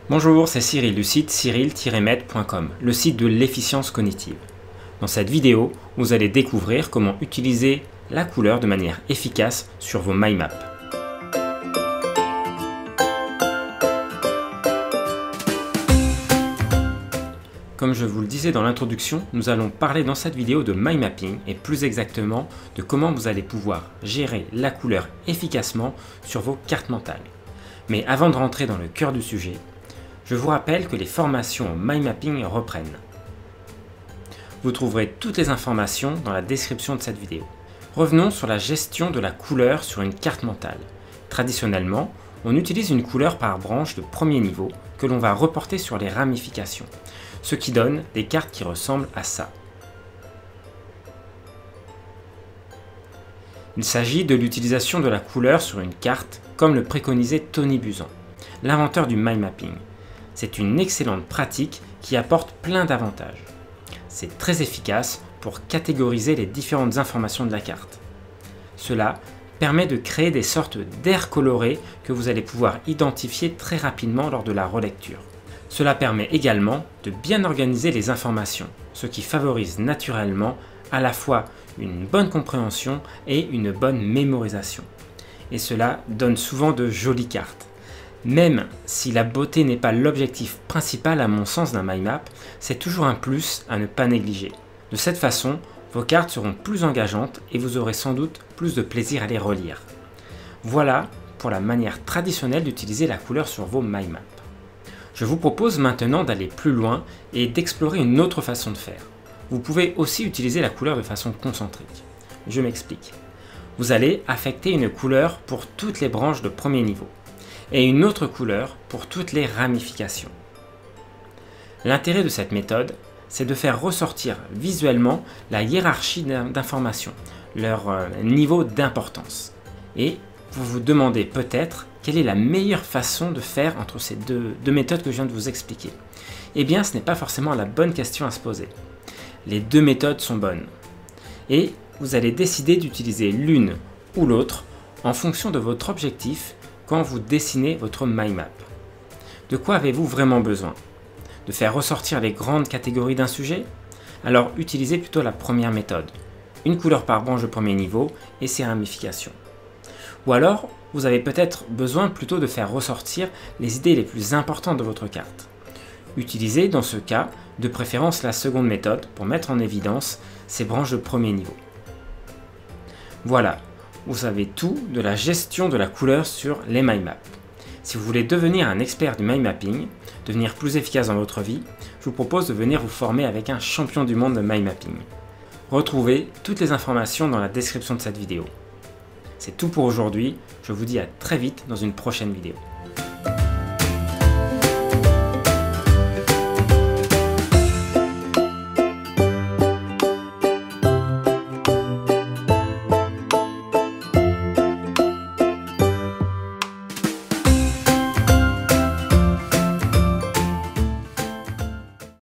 Bonjour, c'est Cyril du site cyril-med.com, le site de l'efficience cognitive. Dans cette vidéo, vous allez découvrir comment utiliser la couleur de manière efficace sur vos mind maps. Comme je vous le disais dans l'introduction, nous allons parler dans cette vidéo de mind mapping et plus exactement de comment vous allez pouvoir gérer la couleur efficacement sur vos cartes mentales. Mais avant de rentrer dans le cœur du sujet, je vous rappelle que les formations au mind mapping reprennent. Vous trouverez toutes les informations dans la description de cette vidéo. Revenons sur la gestion de la couleur sur une carte mentale. Traditionnellement, on utilise une couleur par branche de premier niveau que l'on va reporter sur les ramifications, ce qui donne des cartes qui ressemblent à ça. Il s'agit de l'utilisation de la couleur sur une carte comme le préconisait Tony Buzan, l'inventeur du mind mapping. C'est une excellente pratique qui apporte plein d'avantages. C'est très efficace pour catégoriser les différentes informations de la carte. Cela permet de créer des sortes d'aires colorées que vous allez pouvoir identifier très rapidement lors de la relecture. Cela permet également de bien organiser les informations, ce qui favorise naturellement à la fois une bonne compréhension et une bonne mémorisation. Et cela donne souvent de jolies cartes. Même si la beauté n'est pas l'objectif principal à mon sens d'un mind map, c'est toujours un plus à ne pas négliger. De cette façon, vos cartes seront plus engageantes et vous aurez sans doute plus de plaisir à les relire. Voilà pour la manière traditionnelle d'utiliser la couleur sur vos mind maps. Je vous propose maintenant d'aller plus loin et d'explorer une autre façon de faire. Vous pouvez aussi utiliser la couleur de façon concentrique. Je m'explique. Vous allez affecter une couleur pour toutes les branches de premier niveau et une autre couleur pour toutes les ramifications. L'intérêt de cette méthode, c'est de faire ressortir visuellement la hiérarchie d'informations, leur niveau d'importance. Et vous vous demandez peut-être quelle est la meilleure façon de faire entre ces deux méthodes que je viens de vous expliquer. Eh bien, ce n'est pas forcément la bonne question à se poser. Les deux méthodes sont bonnes. Et vous allez décider d'utiliser l'une ou l'autre en fonction de votre objectif quand vous dessinez votre mind map. De quoi avez-vous vraiment besoin? De faire ressortir les grandes catégories d'un sujet? Alors utilisez plutôt la première méthode, une couleur par branche de premier niveau et ses ramifications. Ou alors, vous avez peut-être besoin plutôt de faire ressortir les idées les plus importantes de votre carte. Utilisez dans ce cas de préférence la seconde méthode pour mettre en évidence ces branches de premier niveau. Voilà, vous savez tout de la gestion de la couleur sur les mind maps. Si vous voulez devenir un expert du mind mapping, devenir plus efficace dans votre vie, je vous propose de venir vous former avec un champion du monde de mind mapping. Retrouvez toutes les informations dans la description de cette vidéo. C'est tout pour aujourd'hui, je vous dis à très vite dans une prochaine vidéo.